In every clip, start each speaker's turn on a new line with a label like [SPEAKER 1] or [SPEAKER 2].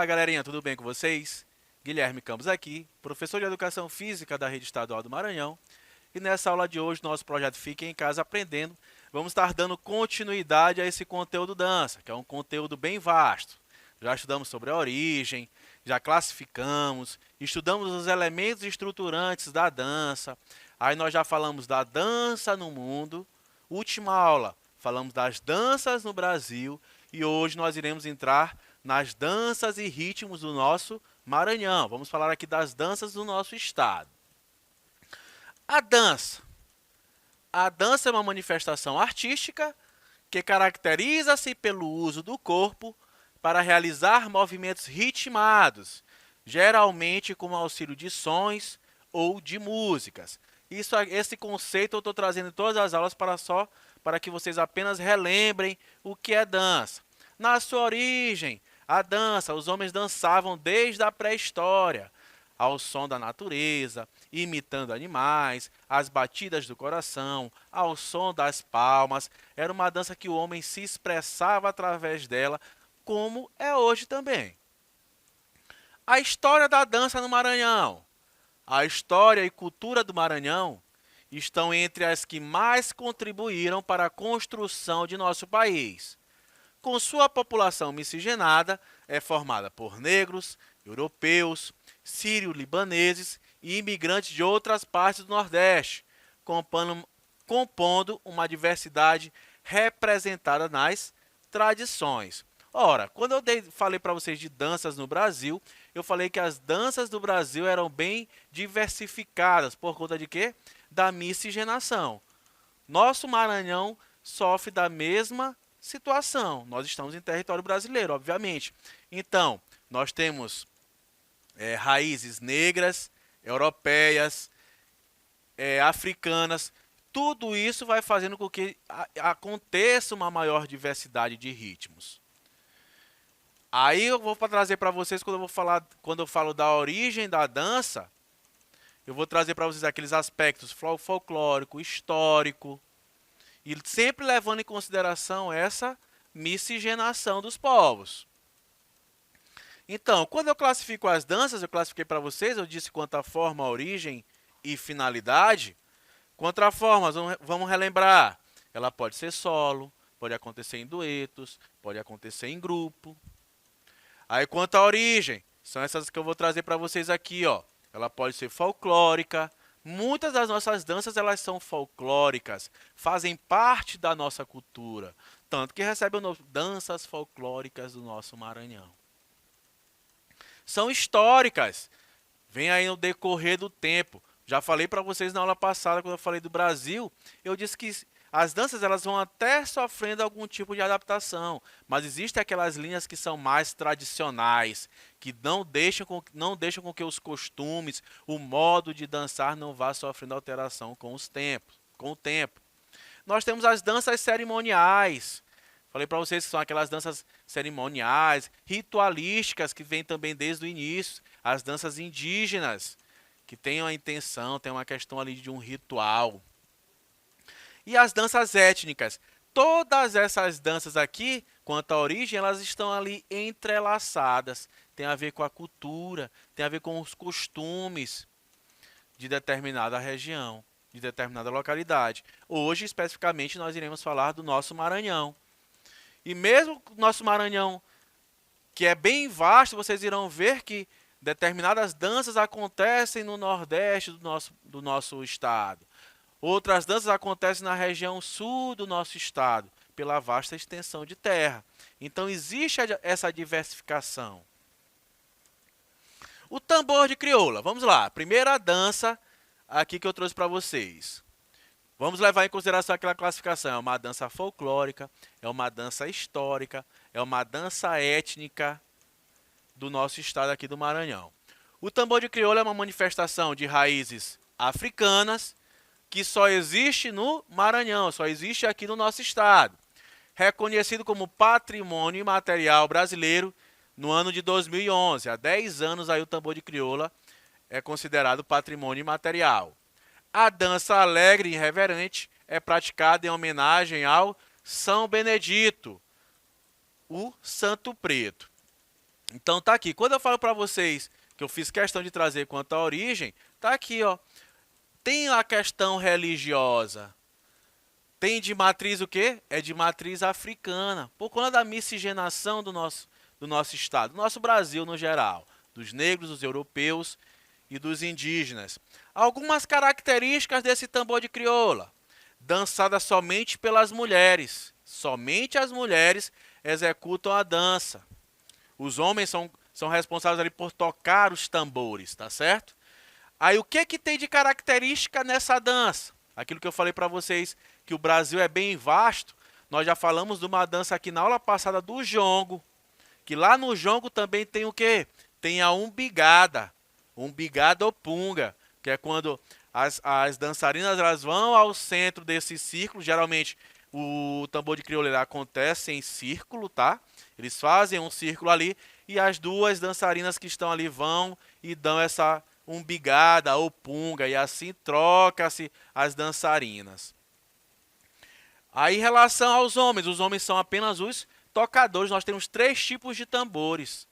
[SPEAKER 1] Fala galerinha, tudo bem com vocês? Guilherme Campos aqui, professor de Educação Física da Rede Estadual do Maranhão. E nessa aula de hoje, nosso projeto Fique em Casa Aprendendo, vamos estar dando continuidade a esse conteúdo dança, que é um conteúdo bem vasto. Já estudamos sobre a origem, já classificamos, estudamos os elementos estruturantes da dança. Aí nós já falamos da dança no mundo. Última aula, falamos das danças no Brasil. E hoje nós iremos entrar nas danças e ritmos do nosso Maranhão. Vamos falar aqui das danças do nosso estado. A dança. A dança é uma manifestação artística que caracteriza-se pelo uso do corpo para realizar movimentos ritmados, geralmente com o auxílio de sons ou de músicas. Esse conceito eu estou trazendo em todas as aulas para que vocês apenas relembrem o que é dança. Na sua origem, a dança, os homens dançavam desde a pré-história, ao som da natureza, imitando animais, as batidas do coração, ao som das palmas. Era uma dança que o homem se expressava através dela, como é hoje também. A história da dança no Maranhão. A história e cultura do Maranhão estão entre as que mais contribuíram para a construção de nosso país. Com sua população miscigenada, é formada por negros, europeus, sírio-libaneses e imigrantes de outras partes do Nordeste, compondo uma diversidade representada nas tradições. Ora, quando eu falei para vocês de danças no Brasil, eu falei que as danças do Brasil eram bem diversificadas. Por conta de quê? Da miscigenação. Nosso Maranhão sofre da mesma situação. Nós estamos em território brasileiro, obviamente. Então, nós temos raízes negras, europeias, africanas. Tudo isso vai fazendo com que aconteça uma maior diversidade de ritmos. Aí eu vou trazer para vocês, quando eu falo da origem da dança, eu vou trazer para vocês aqueles aspectos folclórico, histórico, e sempre levando em consideração essa miscigenação dos povos. Então, quando eu classifico as danças, eu classifiquei para vocês, eu disse quanto à forma, origem e finalidade. Quanto à forma, vamos relembrar. Ela pode ser solo, pode acontecer em duetos, pode acontecer em grupo. Aí, quanto à origem, são essas que eu vou trazer para vocês aqui, ó. Ela pode ser folclórica. Muitas das nossas danças, elas são folclóricas, fazem parte da nossa cultura. Tanto que recebem o nome danças folclóricas do nosso Maranhão. São históricas, vem aí no decorrer do tempo. Já falei para vocês na aula passada, quando eu falei do Brasil, eu disse que as danças elas vão até sofrendo algum tipo de adaptação, mas existem aquelas linhas que são mais tradicionais, que não deixam com que os costumes, o modo de dançar não vá sofrendo alteração com o tempo. Nós temos as danças cerimoniais. Falei para vocês que são aquelas danças cerimoniais, ritualísticas, que vêm também desde o início. As danças indígenas, que têm uma intenção, tem uma questão ali de um ritual. E as danças étnicas. Todas essas danças aqui, quanto à origem, elas estão ali entrelaçadas. Tem a ver com a cultura, tem a ver com os costumes de determinada região, de determinada localidade. Hoje, especificamente, nós iremos falar do nosso Maranhão. E mesmo o nosso Maranhão, que é bem vasto, vocês irão ver que determinadas danças acontecem no Nordeste do nosso estado. Outras danças acontecem na região sul do nosso estado, pela vasta extensão de terra. Então existe essa diversificação. O tambor de crioula, vamos lá. Primeira dança aqui que eu trouxe para vocês. Vamos levar em consideração aquela classificação. É uma dança folclórica, é uma dança histórica, é uma dança étnica do nosso estado aqui do Maranhão. O tambor de crioula é uma manifestação de raízes africanas que só existe no Maranhão, só existe aqui no nosso estado. Reconhecido como Patrimônio Imaterial Brasileiro no ano de 2011. Há 10 anos aí o tambor de crioula é considerado patrimônio imaterial. A dança alegre e irreverente é praticada em homenagem ao São Benedito, o Santo Preto. Então tá aqui. Quando eu falo para vocês que eu fiz questão de trazer quanto à origem, tá aqui, ó. Tem a questão religiosa. Tem de matriz o quê? É de matriz africana. Por conta da miscigenação do nosso estado, do nosso Brasil no geral, dos negros, dos europeus e dos indígenas. Algumas características desse tambor de crioula. Dançada somente pelas mulheres. Somente as mulheres executam a dança. Os homens são responsáveis ali por tocar os tambores, tá certo? Aí o que tem de característica nessa dança? Aquilo que eu falei para vocês, que o Brasil é bem vasto. Nós já falamos de uma dança aqui na aula passada do jongo. Que lá no jongo também tem o quê? Tem a umbigada. Umbigada ou punga. Que é quando as dançarinas elas vão ao centro desse círculo. Geralmente o tambor de crioula acontece em círculo, tá? Eles fazem um círculo ali. E as duas dançarinas que estão ali vão e dão essa umbigada ou punga, e assim troca-se as dançarinas. Aí em relação aos homens, os homens são apenas os tocadores. Nós temos 3 tipos de tambores.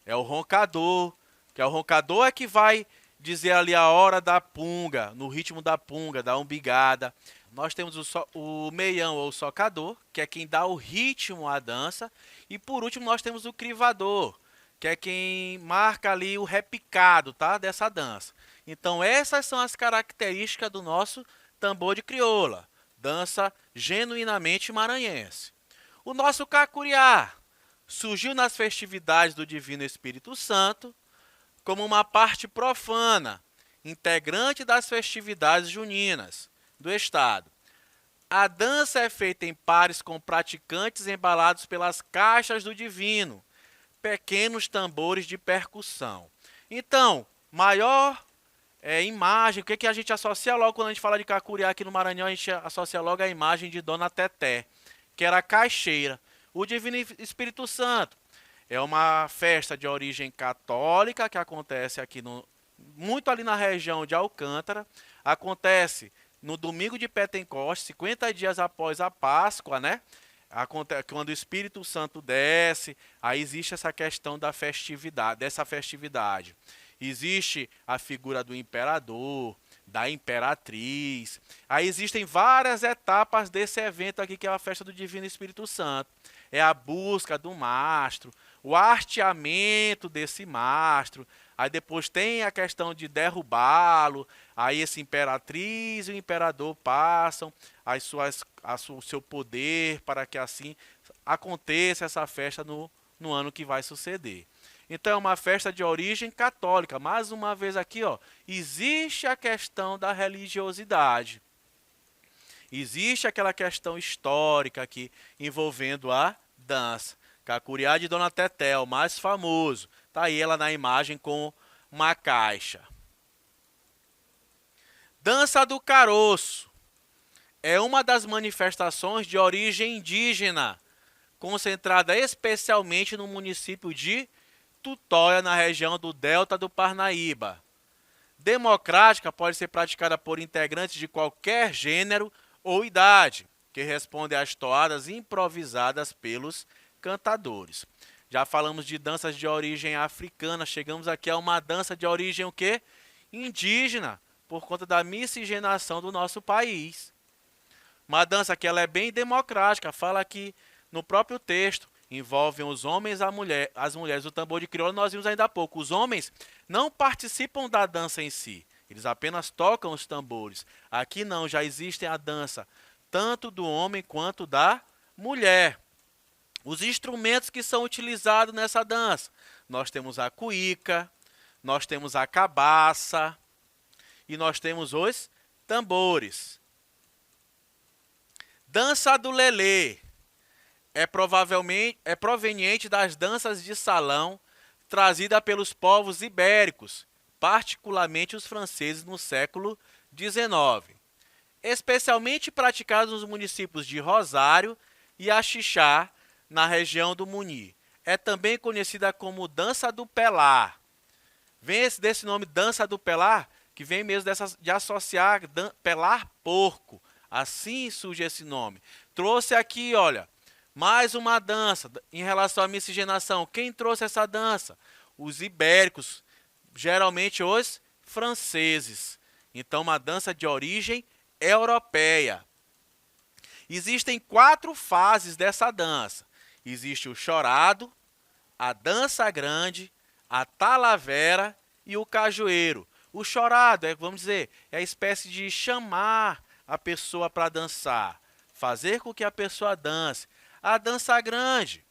[SPEAKER 1] É o roncador, que é o roncador é que vai dizer ali a hora da punga, no ritmo da punga, da umbigada. Nós temos o meião ou socador, que é quem dá o ritmo à dança. E por último nós temos o crivador, que é quem marca ali o repicado, tá, dessa dança. Então essas são as características do nosso tambor de crioula, dança genuinamente maranhense. O nosso cacuriá surgiu nas festividades do Divino Espírito Santo como uma parte profana, integrante das festividades juninas do estado. A dança é feita em pares com praticantes embalados pelas caixas do divino, pequenos tambores de percussão. Então, maior imagem, o que a gente associa logo quando a gente fala de cacuriá aqui no Maranhão, a gente associa logo a imagem de Dona Teté, que era a caixeira. O Divino Espírito Santo é uma festa de origem católica que acontece aqui muito ali na região de Alcântara. Acontece no domingo de Pentecostes, 50 dias após a Páscoa, né? Quando o Espírito Santo desce, aí existe essa questão da festividade, dessa festividade. Existe a figura do imperador, da imperatriz. Aí existem várias etapas desse evento aqui, que é a festa do Divino Espírito Santo. É a busca do mastro, o hasteamento desse mastro. Aí depois tem a questão de derrubá-lo. Aí esse imperatriz e o imperador passam o seu poder para que assim aconteça essa festa no ano que vai suceder. Então é uma festa de origem católica. Mais uma vez aqui, ó, existe a questão da religiosidade. Existe aquela questão histórica aqui envolvendo a dança. Cacuriá de Dona Teté, o mais famoso. Está aí ela na imagem com uma caixa. Dança do caroço é uma das manifestações de origem indígena, concentrada especialmente no município de Tutóia, na região do Delta do Parnaíba. Democrática, pode ser praticada por integrantes de qualquer gênero ou idade, que respondem às toadas improvisadas pelos cantadores. Já falamos de danças de origem africana, chegamos aqui a uma dança de origem o quê? Indígena, por conta da miscigenação do nosso país. Uma dança que ela é bem democrática, fala aqui no próprio texto, envolvem os homens e as mulheres. O tambor de crioula nós vimos ainda há pouco. Os homens não participam da dança em si, eles apenas tocam os tambores. Aqui não, já existe a dança tanto do homem quanto da mulher. Os instrumentos que são utilizados nessa dança, nós temos a cuíca, nós temos a cabaça e nós temos os tambores. Dança do lelê é proveniente das danças de salão trazida pelos povos ibéricos, particularmente os franceses no século XIX, especialmente praticados nos municípios de Rosário e Axixá, na região do Muni. É também conhecida como dança do pelar. Vem desse nome dança do pelar, que vem mesmo de associar pelar porco. Assim surge esse nome. Trouxe aqui, olha, Mais uma dança em relação à miscigenação. Quem trouxe essa dança? Os ibéricos, geralmente os franceses. Então, uma dança de origem europeia. Existem 4 fases dessa dança. Existe o chorado, a dança grande, a talavera e o cajueiro. O chorado é, vamos dizer, é a espécie de chamar a pessoa para dançar, fazer com que a pessoa dance. A dança grande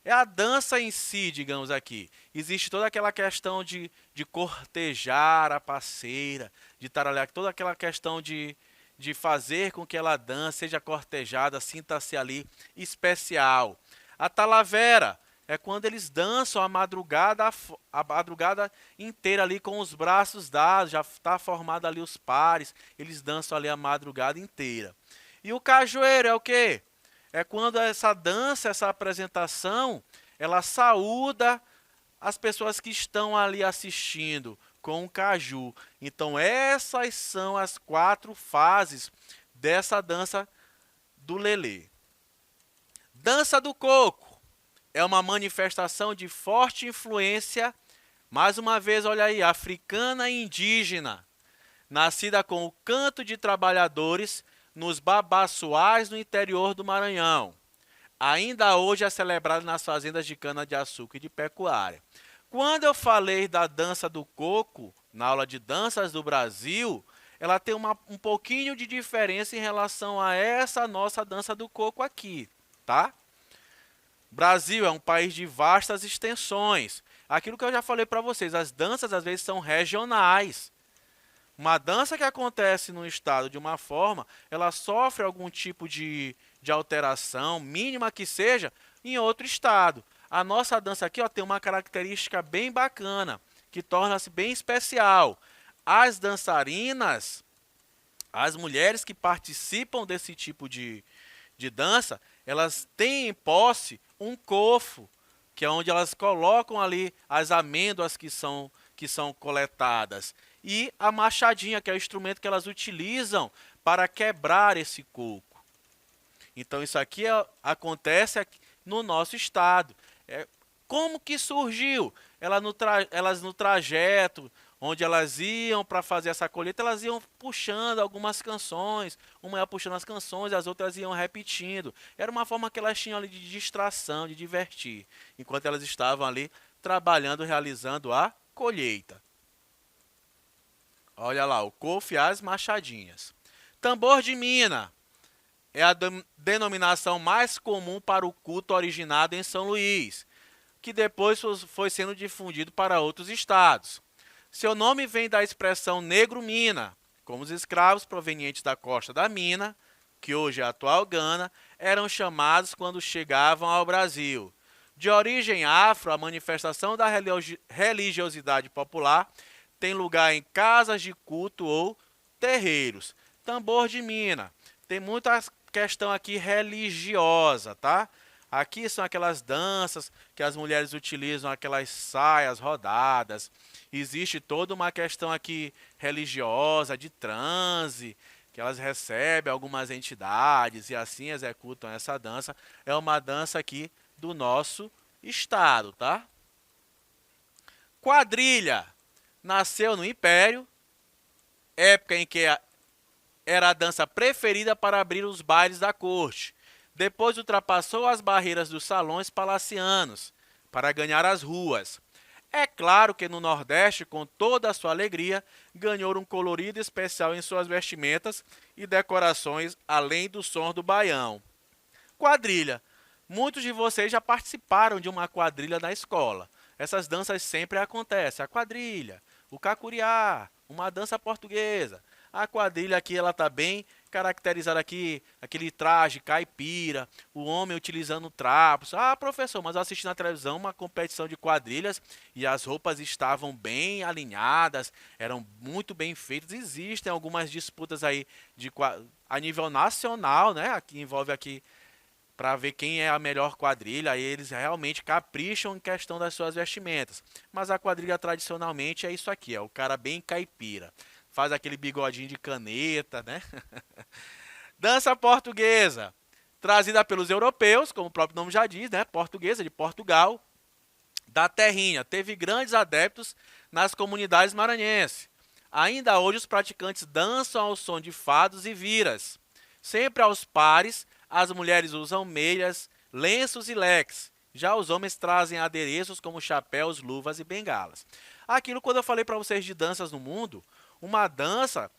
[SPEAKER 1] é a dança em si, digamos aqui. Existe toda aquela questão de cortejar a parceira, de taralhar, toda aquela questão de fazer com que ela dance, seja cortejada, sinta-se ali especial. A talavera é quando eles dançam a madrugada inteira ali com os braços dados, já está formado ali os pares, eles dançam ali a madrugada inteira. E o cajueiro é o quê? É quando essa dança, essa apresentação, ela saúda as pessoas que estão ali assistindo com o caju. Então essas são as 4 fases dessa dança do lelê. Dança do coco é uma manifestação de forte influência, mais uma vez, olha aí, africana e indígena, nascida com o canto de trabalhadores nos babaçoais no interior do Maranhão. Ainda hoje é celebrada nas fazendas de cana-de-açúcar e de pecuária. Quando eu falei da dança do coco, na aula de danças do Brasil, ela tem um pouquinho de diferença em relação a essa nossa dança do coco aqui, tá? Brasil é um país de vastas extensões. Aquilo que eu já falei para vocês, as danças às vezes são regionais. Uma dança que acontece no estado de uma forma, ela sofre algum tipo de alteração, mínima que seja, em outro estado. A nossa dança aqui ó, tem uma característica bem bacana, que torna-se bem especial. As dançarinas, as mulheres que participam desse tipo de dança, elas têm em posse um cofo, que é onde elas colocam ali as amêndoas que são coletadas. E a machadinha, que é o instrumento que elas utilizam para quebrar esse coco. Então isso aqui acontece aqui no nosso estado. Como que surgiu? Elas no trajeto, onde elas iam para fazer essa colheita, elas iam puxando algumas canções. Uma ia puxando as canções, as outras iam repetindo. Era uma forma que elas tinham ali de distração, de divertir. Enquanto elas estavam ali trabalhando, realizando a colheita. Olha lá, o cofo e as machadinhas. Tambor de mina é a denominação mais comum para o culto originado em São Luís, que depois foi sendo difundido para outros estados. Seu nome vem da expressão negro-mina, como os escravos provenientes da costa da Mina, que hoje é a atual Gana, eram chamados quando chegavam ao Brasil. De origem afro, a manifestação da religiosidade popular tem lugar em casas de culto ou terreiros. Tambor de mina. Tem muita questão aqui religiosa, tá? Aqui são aquelas danças que as mulheres utilizam, aquelas saias rodadas. Existe toda uma questão aqui religiosa, de transe, que elas recebem algumas entidades e assim executam essa dança. É uma dança aqui do nosso estado, tá? Quadrilha. Nasceu no Império, época em que era a dança preferida para abrir os bailes da corte. Depois ultrapassou as barreiras dos salões palacianos para ganhar as ruas. É claro que no Nordeste, com toda a sua alegria, ganhou um colorido especial em suas vestimentas e decorações, além do som do baião. Quadrilha. Muitos de vocês já participaram de uma quadrilha na escola. Essas danças sempre acontecem. A quadrilha, o cacuriá, uma dança portuguesa. A quadrilha aqui ela está bem caracterizada aqui, aquele traje caipira, o homem utilizando trapos. Ah, professor, mas eu assisti na televisão uma competição de quadrilhas e as roupas estavam bem alinhadas, eram muito bem feitas. Existem algumas disputas aí a nível nacional, né? Que envolve aqui para ver quem é a melhor quadrilha, aí eles realmente capricham em questão das suas vestimentas. Mas a quadrilha tradicionalmente é isso aqui, é o cara bem caipira. Faz aquele bigodinho de caneta, né? Dança portuguesa. trazida pelos europeus, como o próprio nome já diz, né? Portuguesa, de Portugal, da terrinha. Teve grandes adeptos nas comunidades maranhenses. Ainda hoje os praticantes dançam ao som de fados e viras. Sempre aos pares, as mulheres usam meias, lenços e leques. Já os homens trazem adereços como chapéus, luvas e bengalas. Aquilo quando eu falei para vocês de danças no mundo, uma dança,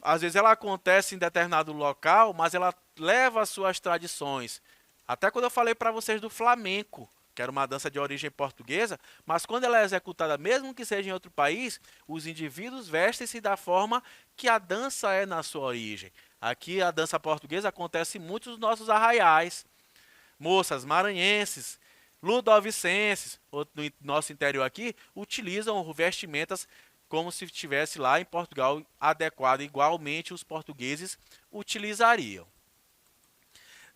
[SPEAKER 1] às vezes ela acontece em determinado local, mas ela leva as suas tradições. Até quando eu falei para vocês do flamenco, que era uma dança de origem portuguesa, mas quando ela é executada, mesmo que seja em outro país, os indivíduos vestem-se da forma que a dança é na sua origem. Aqui a dança portuguesa acontece em muitos dos nossos arraiais. Moças maranhenses, ludovicenses, no nosso interior aqui, utilizam vestimentas como se estivesse lá em Portugal, adequado igualmente os portugueses utilizariam.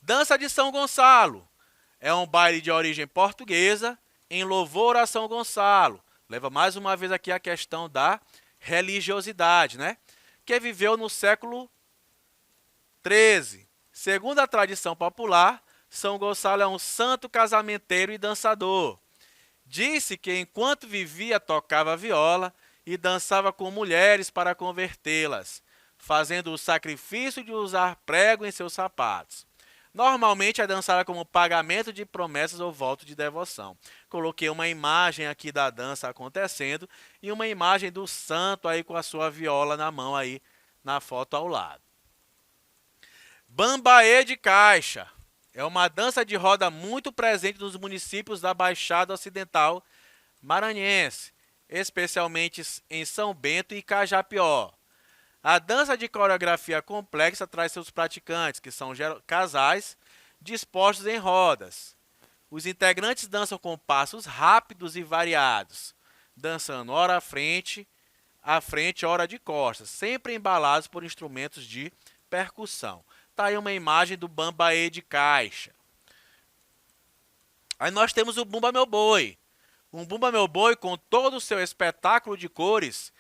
[SPEAKER 1] Dança de São Gonçalo. É um baile de origem portuguesa em louvor a São Gonçalo. Leva mais uma vez aqui a questão da religiosidade, né? Que viveu no século XIII. Segundo a tradição popular, São Gonçalo é um santo casamenteiro e dançador. Disse que enquanto vivia tocava viola e dançava com mulheres para convertê-las, fazendo o sacrifício de usar prego em seus sapatos. Normalmente é dançada como pagamento de promessas ou voto de devoção. Coloquei uma imagem aqui da dança acontecendo e uma imagem do santo aí com a sua viola na mão aí na foto ao lado. Bambaê de Caixa. É uma dança de roda muito presente nos municípios da Baixada Ocidental maranhense, especialmente em São Bento e Cajapió. A dança de coreografia complexa traz seus praticantes, que são casais, dispostos em rodas. Os integrantes dançam com passos rápidos e variados, dançando ora à frente, ora de costas, sempre embalados por instrumentos de percussão. Está aí uma imagem do Bambaê de Caixa. Aí nós temos o Bumba Meu Boi. Um Bumba Meu Boi com todo o seu espetáculo de cores,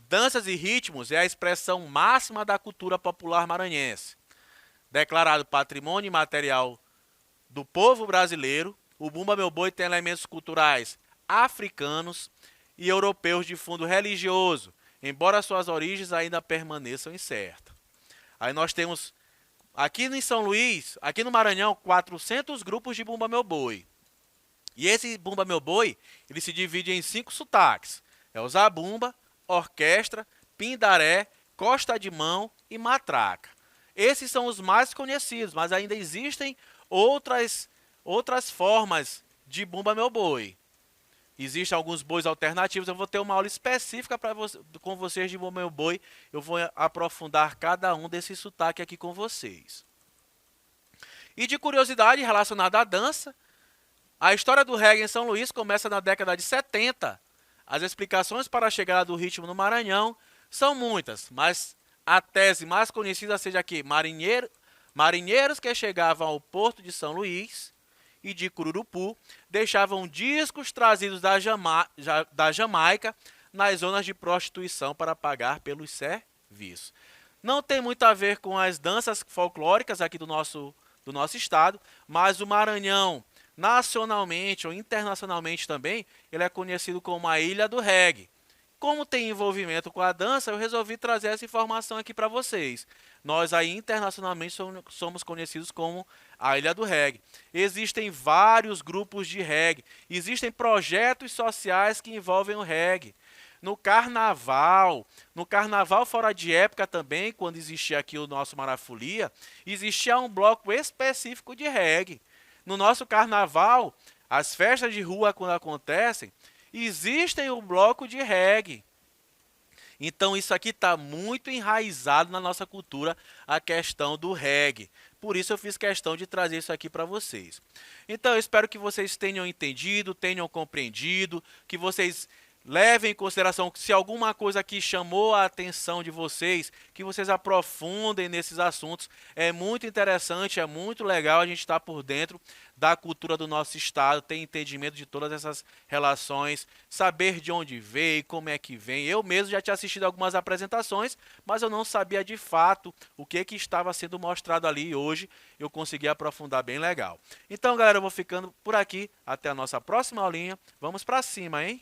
[SPEAKER 1] danças e ritmos é a expressão máxima da cultura popular maranhense. Declarado patrimônio imaterial do povo brasileiro, o Bumba Meu Boi tem elementos culturais africanos e europeus de fundo religioso, embora suas origens ainda permaneçam incertas. Aí nós temos, aqui em São Luís, aqui no Maranhão, 400 grupos de Bumba Meu Boi. E esse Bumba Meu Boi, ele se divide em 5 sotaques. É o zabumba, orquestra, pindaré, costa de mão e matraca. Esses são os mais conhecidos, mas ainda existem outras formas de Bumba Meu Boi. Existem alguns bois alternativos, eu vou ter uma aula específica com vocês de Bumba Meu Boi. Eu vou aprofundar cada um desses sotaques aqui com vocês. E de curiosidade relacionada à dança, a história do reggae em São Luís começa na década de 70. As explicações para a chegada do ritmo no Maranhão são muitas, mas a tese mais conhecida seja que marinheiros que chegavam ao porto de São Luís e de Cururupu deixavam discos trazidos da Jamaica nas zonas de prostituição para pagar pelos serviços. Não tem muito a ver com as danças folclóricas aqui do nosso estado, mas o Maranhão, nacionalmente ou internacionalmente também, ele é conhecido como a Ilha do Reggae. Como tem envolvimento com a dança, eu resolvi trazer essa informação aqui para vocês. Nós aí internacionalmente somos conhecidos como a Ilha do Reggae. Existem vários grupos de reggae, existem projetos sociais que envolvem o reggae. No carnaval fora de época também, quando existia aqui o nosso Marafolia, existia um bloco específico de reggae. No nosso carnaval, as festas de rua quando acontecem, existem um bloco de reggae. Então isso aqui está muito enraizado na nossa cultura, a questão do reggae. Por isso eu fiz questão de trazer isso aqui para vocês. Então eu espero que vocês tenham entendido, tenham compreendido, que vocês levem em consideração que se alguma coisa aqui chamou a atenção de vocês, que vocês aprofundem nesses assuntos. É muito interessante, é muito legal a gente estar por dentro da cultura do nosso estado, ter entendimento de todas essas relações, saber de onde veio, como é que vem. Eu mesmo já tinha assistido algumas apresentações, mas eu não sabia de fato o que estava sendo mostrado ali. Hoje eu consegui aprofundar bem legal. Então, galera, eu vou ficando por aqui. Até a nossa próxima aulinha. Vamos para cima, hein?